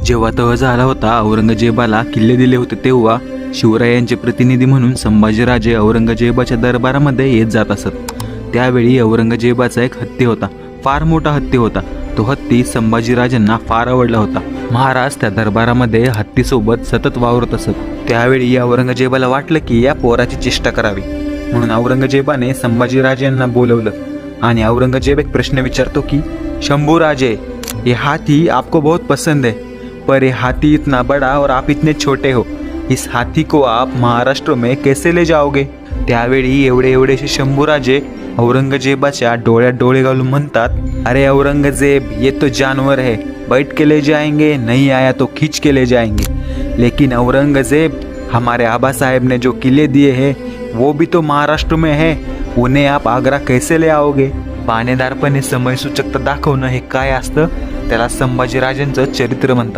जेव्हा तह झाला होता औरंगजेबाला किल्ले दिले होते तेव्हा शिवरायांचे प्रतिनिधी म्हणून संभाजीराजे औरंगजेबाच्या दरबारामध्ये येत जात असत। त्यावेळी औरंगजेबाचा एक हत्ती होता, फार मोठा हत्ती होता। तो हत्ती संभाजीराजांना फार आवडला होता। महाराज त्या दरबारामध्ये हत्तीसोबत सतत वावरत असत। त्यावेळी औरंगजेबाला वाटलं की या पोराची चेष्टा करावी, म्हणून औरंगजेबाने संभाजीराजांना बोलवलं आणि औरंगजेब एक प्रश्न विचारतो की शंभूराजे, ये हाथी आपको बहुत पसंद है, पर ये हाथी इतना बड़ा और आप इतने छोटे हो, इस हाथी को आप महाराष्ट्र में कैसे ले जाओगे? त्यावेळी एवढेसे शंभूराजे औरंगजेबाच्या डोळ्यात डोळे घालून म्हणतात, अरे औरंगजेब, ये तो जानवर है, बैठ के ले जाएंगे, नहीं आया तो खींच के ले जाएंगे। लेकिन औरंगजेब, हमारे आबा साहेब ने जो किले दिए हैं वो भी तो महाराष्ट्र में है, उन्हें आप आग्रा कैसे ले आओगे? पाणेदारपणे समयसूचकता दाखवणं हे काय असतं, त्याला संभाजीराजांचं चरित्र म्हणतात।